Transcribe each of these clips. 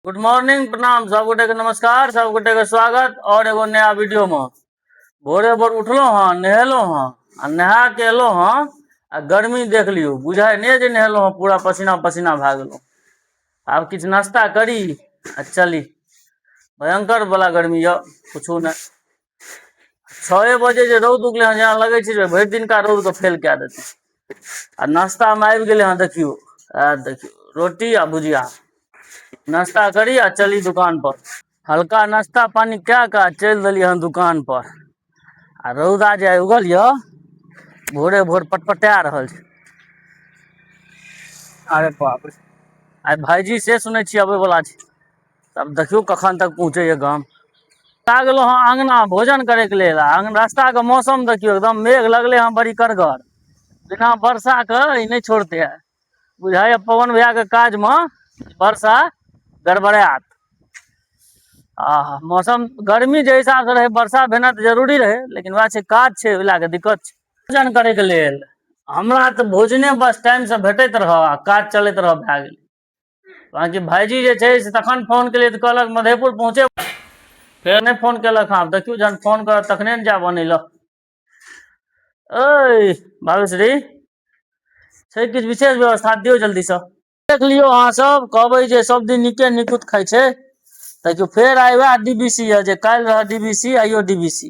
Good morning, प्रणाम सब गोटे के, नमस्कार सब गोटे के स्वागत और एगो नया वीडियो में। भोरे भोर उठलो हाँ, नहेलो हाँ आ नहा के एलो हाँ आ गर्मी देख लियो, बुझाय नहीं जे नहेलो हाँ पूरा पसीना पसीना भा गेलो। अब किछ नाश्ता करी आ चली, भयंकर वाला गर्मी य कुछो न। 6 बजे जे रौद उगले हाँ, जेना लगे छै जे भरि दिन का रौद के फेल कए देतै। आ नाश्ता में आबि गेले हाँ, देखियो रोटी आ भुजिया। नाश्ता करी आ चली दुकान पर। हल्का नाश्ता पानी क्या का चल दिली हम दुकान पर। आ रौदा जे उगल य, भोरे भोर पटपटा रहल छै। अरे बाप रे, आइ भाईजी से सुनै छी अबै वाला छै। तब देखियो कखन तक पहुँचे ये गाम। आ गेलो हाँ अंगना भोजन करे के लेल। रास्ता के मौसम देखियो, एकदम मेघ लगले हाँ बड़ी करगर। बिना वर्षा के ई नहीं छोड़ते है। बुझाय पवन भैया के काज में वर्षा गड़बड़ात। मौसम गर्मी जे हिसाब से रहे, वर्षा भेना तो जरूरी रहे, लेकिन वह छै काज छै, ओइ के दिक्कत छै। भोजन करे के लेल हमरा तो भोजने बस टाइम से भेटैत रह आ काज चलैत रह, भए गेल। बाकी भाईजी जे छै से तखन फोन केलियै तऽ कहलक मधेपुर पहुँचे, फेर नहीं फोन केलक। हाँ देखियो जहन फोन करत तखने ने जाय बनै ल। ओए भावेश्वरी, छै किछ विशेष व्यवस्था दियौ जल्दी से। देख लियो अहाँ सब, कहबै जे सब दिन नीके निकुत खाइ छै। देखियो फेर आइ वएह डीबीसी है, जे काल्हि रह डीबीसी आइयो डीबीसी।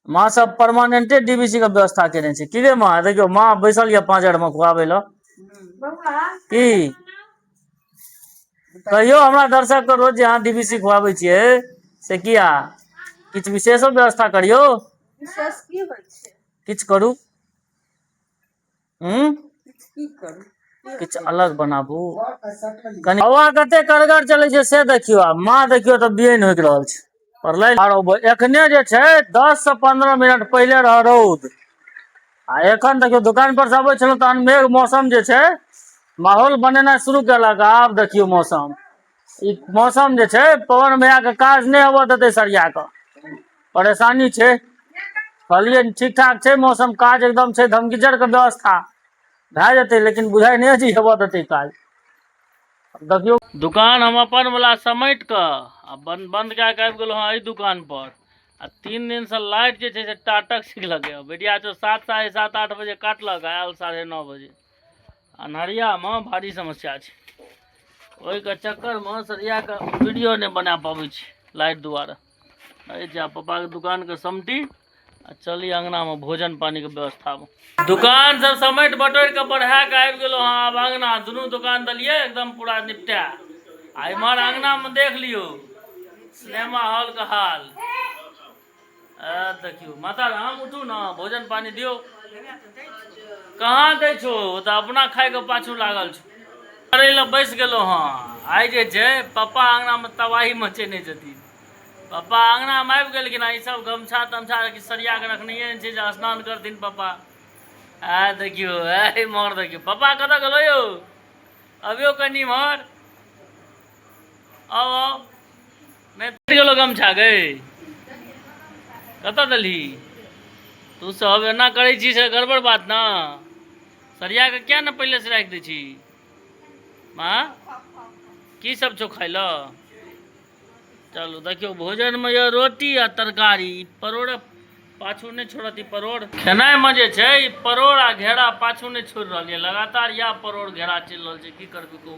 माँ सब परमानेंटे डीबीसी के व्यवस्था केने छै कि रे माँ। देखियो माँ बैसल ये पांजर में खुआबे ल। की कहियो हमरा दर्शक के रोज जे अहाँ डीबीसी खुआबै छियै से किया? किछ विशेषो व्यवस्था करियो। विशेष की होय छै? किछ करू। की करू? किछ अलग बनाबू। कनी हवा कते करगर चलै छै से देखियो। आ माँ देखियो तऽ बियन होइक रहल छै। पढ़लै एखने जे छै 10 से 15 मिनट पहिले रह रौद। आ एखन देखियो दुकान पर से अबै छलहुँ तहन मेघ मौसम जे छै माहौल बनेनाइ शुरू केलक। आब देखियो मौसम, ई मौसम जे छै पवन भैया के काज नहीं होबऽ देतै सरिया कऽ। परेशानी छै। कहलिए ठीक ठाक छै मौसम, काज एकदम छै, धमगीचड़ के व्यवस्था भए जेतै, लेकिन बुझाइ नहीं छै हेबऽ देतै काज। देखियो दुकान हम अपन वाला समेट कऽ आ बंद कए के आबि गेलहुँ हँ एहि दुकान पर। आ 3 दिन से लाइट जे छै से टाटक सिखलक। बेटिया चो 7 साढ़े 7 8 बजे काटलक, आयल 9:30 बजे। अन्हरिया में भारी समस्या छै। ओहि के चक्कर में सरिया के वीडियो नहीं बना पाबै छी लाइट दुआरे। पप्पा के दुकान के समटी आ चली अंगना में भोजन पानी के व्यवस्था में। दुकान सब समेट बटोर के बढ़ा के आबि गेलो हाँ। अब अंगना दुनू दुकान दलिए एकदम पूरा निपटा। आ इमहर अंगना में देख लियो सिनेमा हॉल का हाल। देखियो माता राम, उठू ना, भोजन पानी दियो। कहाँ दै छो, तो अपना खाए के पाछू लागल छो। करे ला बैस गेलो हाँ। आइ जे छै पप्पा अंगना में तबाही मचेने छथिन। पप्पा अंगना में आबि गेलखिन। ई सब गमछा तमछा सरिया के रखने छै जे स्नान करथिन पप्पा। देखियो मोर देखियो पप्पा कतऽ गेलो यौ? अबियो कनी मोर आओ। नहीं गेलो गमछा गए, कतऽ देलही? तू सब एना करै छी से गड़बड़ बात ना। सरिया के क्या ना पहले से राख दै छी? माँ की सब छौ खाइ ल? चलो देखियो भोजन में ये रोटी आ तरकारी। परोड़ पाछू नहीं छोड़ती। परोड़ खेनाइ में जे छै परोड़ आ घेरा पाछू नहीं छोड़ रही है। लगातार या परोड़ घेरा चल रहा है, की करबी कहू।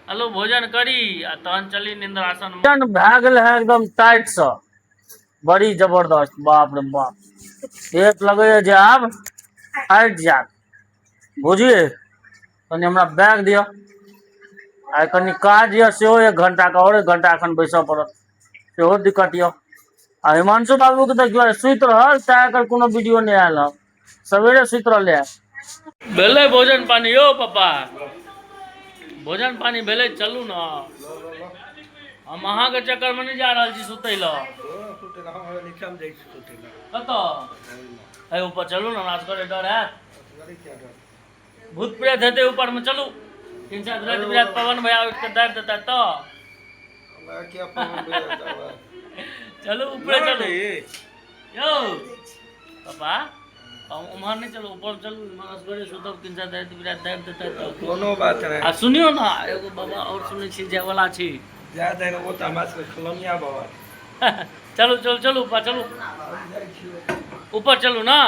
हेलो भोजन करी आ तहन चली निंद्रासन में। भोजन भए गेल है एकदम टाइट सा, बड़ी जबरदस्त। बाप रे बाप, एक लगे जे आब हट जात। बुझिए कनी हमरा बैग दिया। आ कनी काज ये सेहो 1 घंटा का, और 1 घंटा एखन बैसऽ पड़त, सेहो दिक्कत ये। आ हिमांशु बाबू के देखियो सुति रहल, तें एकर कोनो वीडियो नहीं आयल है। सवेरे सुति रहले है। भेलै भोजन पानी यो पापा? भोजन पानी भेलै, चलू ना। हम अहाँ के चक्कर में नहीं जा रहल छी सुतै ल। कतऽ ऊपर चलू ना, असगरे डर है। भूत प्रेत हेतै ऊपर में, चलू। 3 रात बिरात पवन भैया उठ के दाबि देता तो। चलो ऊपर चलो यो पापा। उम्हर नहीं चलो, ऊपर चलू, मानस घरे सुतब, किनसा दायित्व विराट दायित्व देता तो कोनो बात नहीं। आ सुनियो ना, एगो बाबा और सुनै छी जाय वाला छी। जा दे वो तो हमरा सबके खलमिया बाबा। चलू चलू चलू ऊपर चलू, हम जाइ छियै। ऊपर चलू ना।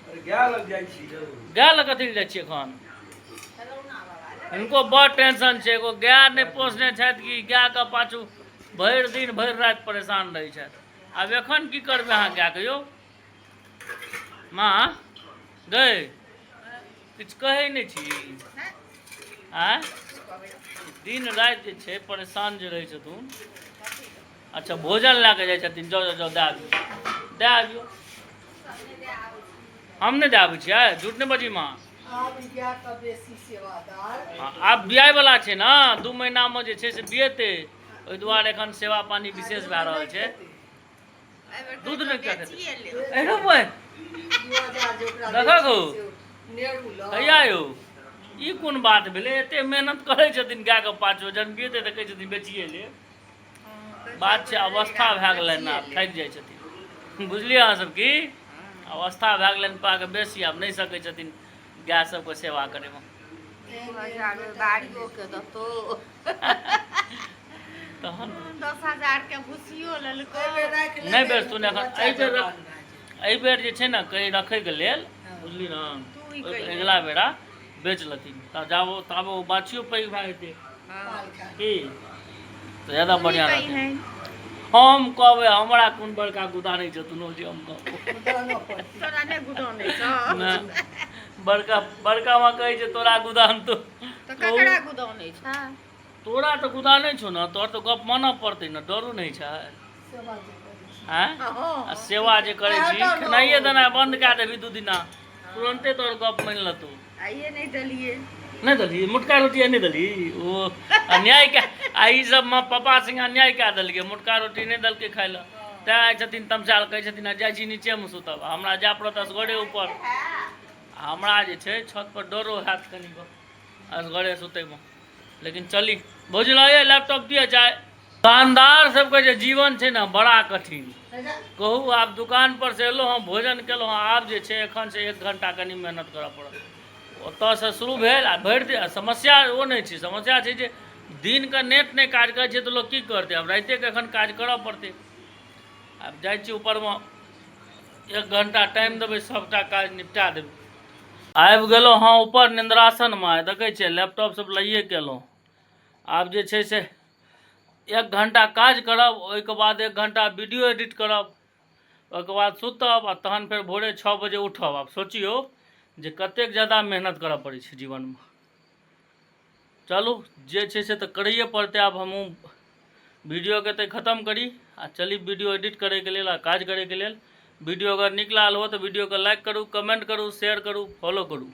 अरे गाय लग जाइ छी जरूर। गाय लग कथी जाइ छियै एखन? इनको बड़ टेंशन छै, एगो गाय नहीं पोसने छथि कि गाय के पाछू भरि दिन भरि राति परेशान रहै छथि। आब एखन की करबै अहाँ गाय के यौ? माँ गै किछु कहै नहि छी? आँय दिन राति जे छै परेशान जे रहै छथुन। अच्छा भोजन लए कऽ जाइ छथिन, जाउ जाउ जाउ दए आबियौ, दए आबियौ। हम नहीं दे आबै छियै, झूठ नहीं बजी माँ। आब बियाह वाला छै ना, 2 महीना में जे छै से बियेतै, ओहि दुआरे एखन सेवा पानी विशेष भए रहल छै। दूध नहीं क्या खेतै? एहनो बोल देखो गो हैया यौ, ई कोन बात भेलै? एते मेहनत करै छथिन गाय के पाछू, जन बियेतै तऽ कहै छथिन बेचिए ले। बात छै अवस्था भए गेलनि, आब थाकि जाइ छथिन, बुझलियै अहाँ सब की? अवस्था भए गेलनि पाके बेसी, आब नहीं सकै छथिन गाय सबके सेवा करैमे। तहन 10,000 के भूसियो लेलको। नहीं बेच तू एखन एहि बेर जे छै ने कहीं रखैके लेल, बुझली ना, अगिला बेरा बेच लेथिन, तब जाबो ताबो ओ बाछियो पैघ भए जेतै की, तऽ ज्यादा बढ़िआँ रहतै। हम कहबै हमरा कोन बड़का गुदानै छथुन जे हम कहबै। तोरा नहीं गुदानै छ? नहि, बड़का बड़का माँ कहै छै तोरा गुदान तो तो ककरा गुदानै छ? तोरा तो गुदानै छौ ना, तोहर तो गप मानऽ पड़तै ना, डरो नहीं छै? आँय आ सेवा जे करै छी, खेनाइए देनाइ बंद कए देबही 2 दिना, तुरंते तोहर गप मानि लेतौ। आइए नहीं दलिए। नहीं दली मोटका रोटी नहीं दली, ओ अन्याय के आ ई सब माँ पापा संगे अन्याय कए देलकै, मोटका रोटी नहीं दलकै खाय लए, तैं आइ छथिन तमसाल, कहै छथिन जाइ छी नीचेमे सुतब, हमरा जाय पड़त असगरे ऊपर। हमरा जे छै छत पर डरो हैत कनि असगरे सुतैमे, लेकिन चली भोजलाइए लैपटॉप दिए जाए। दुकानदार सबके जे जीवन छै ने बड़ा कठिन, कहू आब दुकान पर से एलहुँ हँ, भोजन केलहुँ हँ, आब जे छै एखन से 1 घंटा कनि मेहनत करऽ पड़त। ओतऽसँ शुरू भेल आ भरि दिन समस्या ओ नहीं छै, समस्या छै जे दिनके नेट नहीं काज करै छै तऽ लोक की करतै, आब राइतेके एखन काज करऽ पड़तै। आब जाइ छी ऊपरमे, 1 घंटा टाइम देबै, सबटा काज निपटा देबै। आबि गेलहुँ हँ ऊपर निंद्रासनमे, देखै छियै लैपटॉप सब लइए केलहुँ। आब जे छै से 1 घंटा काज करब, ओहिके बाद 1 घंटा वीडियो एडिट करब, ओहिके बाद सुतब, आ तहन फेर भोरे 6 बजे उठब। आब सोचियौ जे कतेक ज़्यादा मेहनत करऽ पड़ै छै जीवनमे। चलू जे छै से तऽ करैए पड़तै। आब हमहूँ वीडियोके तऽ ख़त्म करी आ चली वीडियो एडिट करैके लेल आ काज करैके लेल। वीडियो अगर नीक लागल हो तऽ वीडियोके लाइक करू, कमेंट करू, शेयर करू, फॉलो करू।